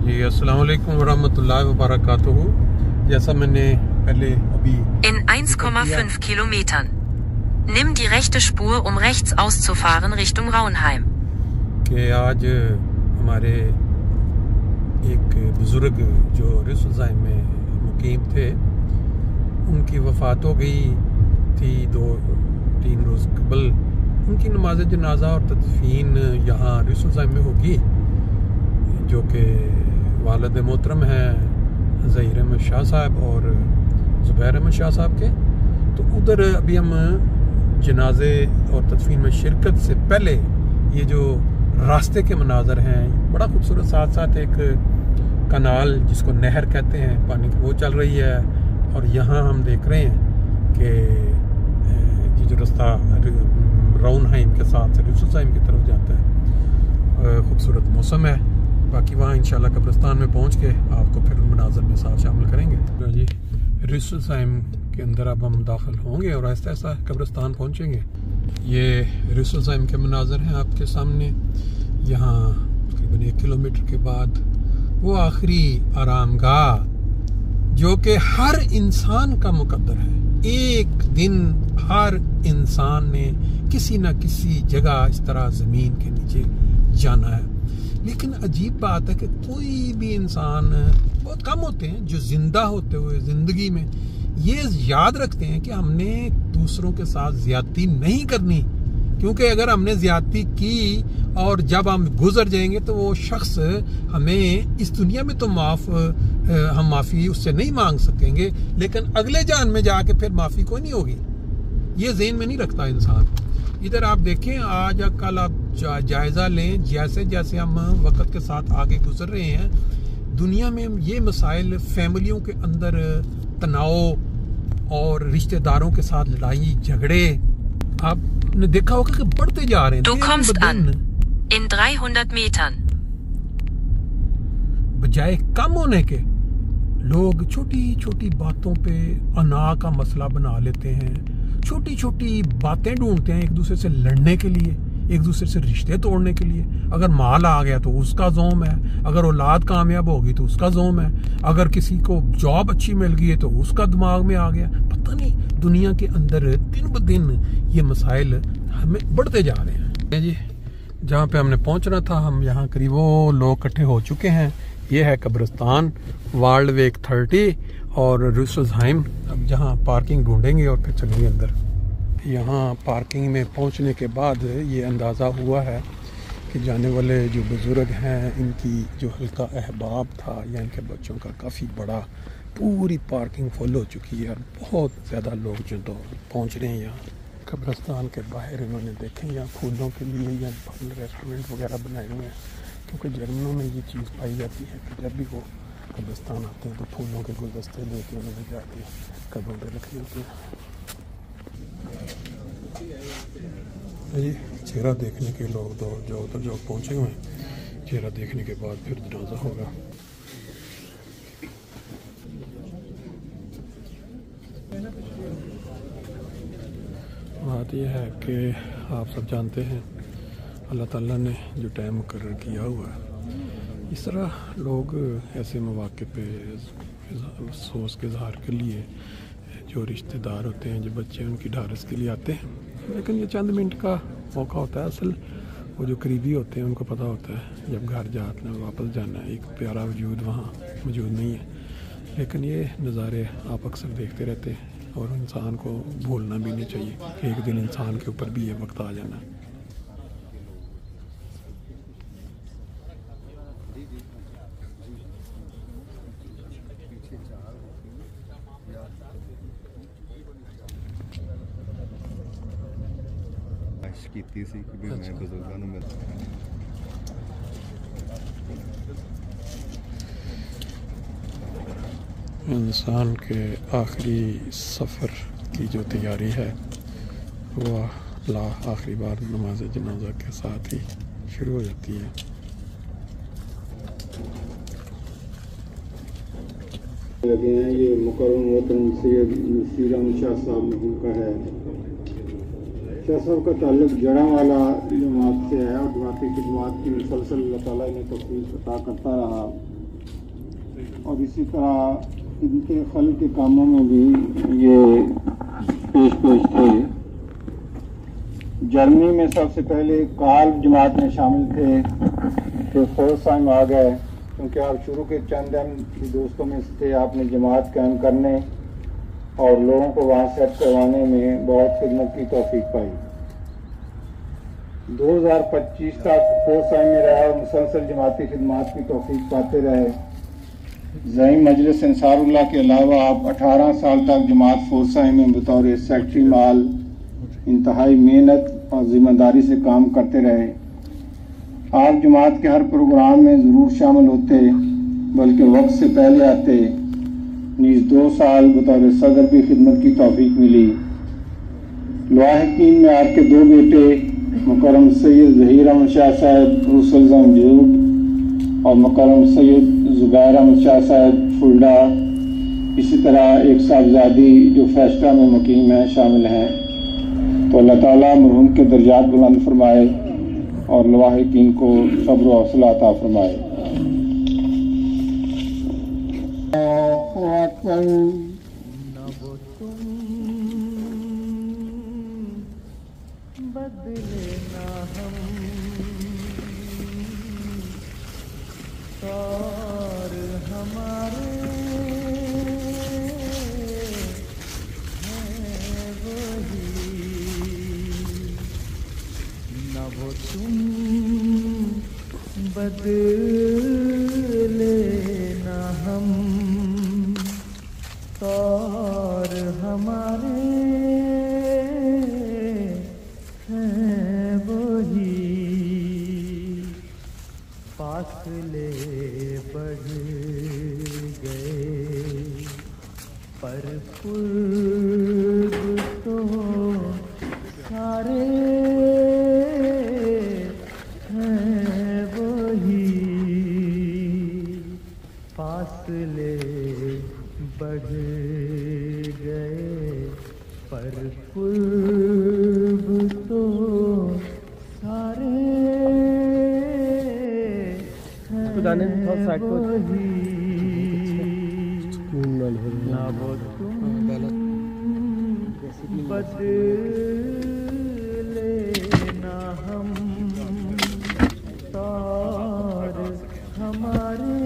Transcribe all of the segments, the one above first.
जी अस्सलाम वालेकुम वरहमतुल्लाहि वबरकातुहू। जैसा मैंने पहले अभी In 1,5 Kilometern. Nimm die rechte Spur, um rechts auszufahren Richtung Raunheim. कि आज हमारे एक बुज़ुर्ग जो रिसुलज़ाइम में मुकीम थे, उनकी वफ़ात हो गई थी 2-3 रोज़ कबल। उनकी नमाज जनाजा और तदफीन यहाँ रिसुलज़ाइम में होगी, जो कि वालिद मोहतरम हैं ज़हीर अहमद शाह साहब और ज़ुबैर अहमद शाह साहब के। तो उधर अभी हम जनाजे और तदफीन में शिरकत से पहले ये जो रास्ते के मनाजर हैं बड़ा खूबसूरत, साथ साथ एक कनाल जिसको नहर कहते हैं, पानी की वो चल रही है। और यहाँ हम देख रहे हैं कि ये जो रास्ता राउनहाइम के साथ रिसुलज़ाइम की तरफ जाता है, खूबसूरत मौसम है। बाकी वहाँ इंशाल्लाह कब्रिस्तान में पहुँच के आपको फिर मनाजर में साथ शामिल करेंगे। तो जी रिसुलज़ाइम के अंदर अब हम दाखिल होंगे और आहिस्ता आहिस्ता कब्रिस्तान पहुँचेंगे। ये रिसुलज़ाइम के मनाजर हैं आपके सामने। यहाँ तकरीबन 1 किलोमीटर के बाद वो आखिरी आरामगाह जो कि हर इंसान का मुकद्दर है। एक दिन हर इंसान ने किसी न किसी जगह इस तरह ज़मीन के नीचे जाना है। लेकिन अजीब बात है कि कोई भी इंसान, बहुत कम होते हैं जो जिंदा होते हुए ज़िंदगी में ये याद रखते हैं कि हमने दूसरों के साथ ज़्यादती नहीं करनी, क्योंकि अगर हमने ज़्यादती की और जब हम गुजर जाएंगे तो वो शख्स हमें इस दुनिया में तो हम माफ़ी उससे नहीं मांग सकेंगे, लेकिन अगले जान में जाके फिर माफ़ी कोई नहीं होगी। ये ज़हन में नहीं रखता इंसान। इधर आप देखें, आज कल आप जायज़ा लें, जैसे जैसे हम वक्त के साथ आगे गुजर रहे हैं, दुनिया में ये मसाइल, फैमिलियों के अंदर तनाव और रिश्तेदारों के साथ लड़ाई झगड़े आपने देखा होगा कि बढ़ते जा रहे हैं। Du kommst an. In 300 Metern. बजाय कम होने के लोग छोटी छोटी बातों पे अना का मसला बना लेते हैं, छोटी छोटी बातें ढूंढते हैं एक दूसरे से लड़ने के लिए, एक दूसरे से रिश्ते तोड़ने के लिए। अगर माल आ गया तो उसका ज़ोम है, अगर औलाद कामयाब होगी तो उसका ज़ोम है, अगर किसी को जॉब अच्छी मिल गई है तो उसका दिमाग में आ गया। पता नहीं दुनिया के अंदर दिन ब दिन ये मसाइल हमें बढ़ते जा रहे हैं। जी जहाँ पे हमने पहुँचना था, हम यहाँ करीबों लोग इकट्ठे हो चुके हैं। ये है कब्रिस्तान वर्ल्ड वेक 30 और रिसुलज़ाइम। अब जहाँ पार्किंग ढूंढेंगे और फिर चलेंगे अंदर। यहाँ पार्किंग में पहुँचने के बाद ये अंदाज़ा हुआ है कि जाने वाले जो बुज़ुर्ग हैं, इनकी जो हल्का अहबाब था या इनके बच्चों का काफ़ी बड़ा, पूरी पार्किंग फुल हो चुकी है और बहुत ज़्यादा लोग जो तो पहुँच रहे हैं यहाँ कब्रिस्तान के बाहर। इन्होंने देखें यहाँ फूलों के लिए या फल रेस्टोरेंट वगैरह बनाए हुए हैं, क्योंकि जर्मनों में ये चीज़ पाई जाती है कि जब भी वो कब्रिस्तान आते हैं तो फूलों के गुलदस्ते लेके उन्होंने जाती है कब्रों पर रखी होती है। जी चेहरा देखने के लोग तो जो उधर जो पहुँचे हुए हैं, चेहरा देखने के बाद फिर जनाजा होगा। बात यह है कि आप सब जानते हैं अल्लाह ताला ने जो टाइम मुकर्रर किया हुआ है, इस तरह लोग ऐसे मौके पे अफसोस के इज़हार के लिए जो रिश्तेदार होते हैं, जो बच्चे उनकी ढारस के लिए आते हैं। लेकिन ये चंद मिनट का मौका होता है। असल वो जो करीबी होते हैं उनको पता होता है जब घर जाना वापस जाना है, एक प्यारा वजूद वहाँ मौजूद नहीं है। लेकिन ये नज़ारे आप अक्सर देखते रहते हैं और इंसान को भूलना भी नहीं चाहिए कि एक दिन इंसान के ऊपर भी ये वक्त आ जाना है। ਕੀਤੀ ਸੀ ਕਿ ਮੈਂ ਬਜ਼ੁਰਗਾਂ ਨੂੰ ਮਿਲ इंसान के आखिरी सफ़र की जो तैयारी है वह आखिरी बार नमाज जनाजा के साथ ही शुरू हो जाती है। लगे हैं ये मुकर्रम मोहतरम सैयद नसीर शाह साहब का है। शाह साहब का ताल्लुक जड़ांवाला जमात से है और जमाती खिदमत की मुसलसल अल्लाह ताला ने तौफीक अता करता रहा। और इसी तरह इनके खल के कामों में भी ये पेश थे। जर्मनी में सबसे पहले काल जमात में शामिल थे, फिर फोर्साइम आ गए, क्योंकि आप शुरू के चंद दोस्तों में से थे। आपने जमात कायम करने और लोगों को वहाँ सेट करवाने में बहुत खिदमत की तौफीक पाई। 2025 तक फोर्साइम में रहे और मुसलसल जमाती खिदमत की तौफीक पाते रहे। ज़ईम मजलिस अंसारुल्लाह के अलावा आप 18 साल तक जमात फोर्साइम में बतौर सेक्रेटरी माल इंतहाई मेहनत और जिम्मेदारी से काम करते रहे। आप जमात के हर प्रोग्राम में ज़रूर शामिल होते, बल्कि वक्त से पहले आते। नीज़ 2 साल बतौर सदर भी खिदमत की तौफीक मिली। लवाहिकीन में आपके 2 बेटे मुकर्रम सैयद ज़हीर अहमद शाह साहब रूसलज़म जूब और मुकर्रम सैयद ज़ुबैर अहमद शाह साहब फुल्डा, इसी तरह एक साहबजादी जो फैसला में मुकीम है शामिल हैं। तो अल्लाह ताला मरहूम के दर्जात बुलंद फरमाए और लवाहिकीन को सब्र और हौसला अता फरमाए। बदले ना हम और हमारे हैं वही। फासले बढ़ गए पर कुर्ब तो सारे फासले बढ़ गए पर कुर्ब तो सारे गाने वही। ना वो तुम बदले ना हम और हमारे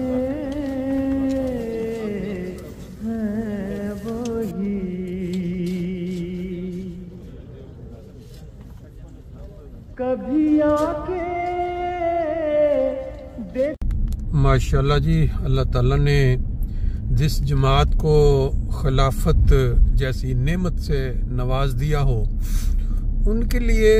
कभी आके देख। माशाल्लाह जी, अल्लाह ताला ने जिस जमात को खिलाफत जैसी नेमत से नवाज दिया हो, उनके लिए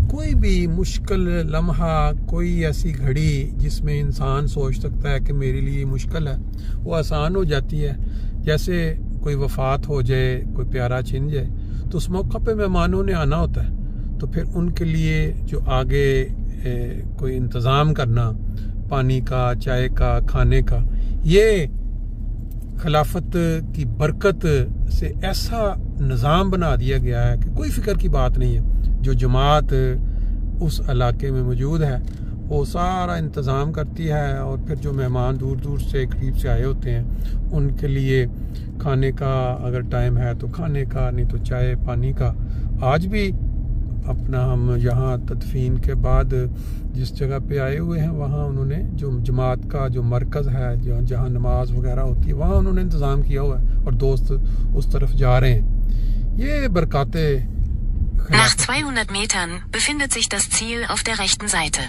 कोई भी मुश्किल लम्हा, कोई ऐसी घड़ी जिसमें इंसान सोच सकता है कि मेरे लिए मुश्किल है, वो आसान हो जाती है। जैसे कोई वफात हो जाए, कोई प्यारा छिन जाए, तो उस मौका पे मेहमानों ने आना होता है। तो फिर उनके लिए जो आगे कोई इंतज़ाम करना, पानी का, चाय का, खाने का, ये खिलाफत की बरकत से ऐसा निज़ाम बना दिया गया है कि कोई फिक्र की बात नहीं है। जो जमात उस इलाके में मौजूद है वो सारा इंतज़ाम करती है, और फिर जो मेहमान दूर दूर से, करीब से आए होते हैं, उनके लिए खाने का अगर टाइम है तो खाने का, नहीं तो चाय पानी का। आज भी अपना हम यहाँ तदफीन के बाद जिस जगह पे आए हुए हैं, वहाँ उन्होंने जो जमात का जो मरकज़ है, जहाँ नमाज वगैरह होती है, वहाँ उन्होंने इंतज़ाम किया हुआ है और दोस्त उस तरफ जा रहे हैं। ये बरकाते। Nach 200 Metern befindet sich das Ziel auf der rechten Seite.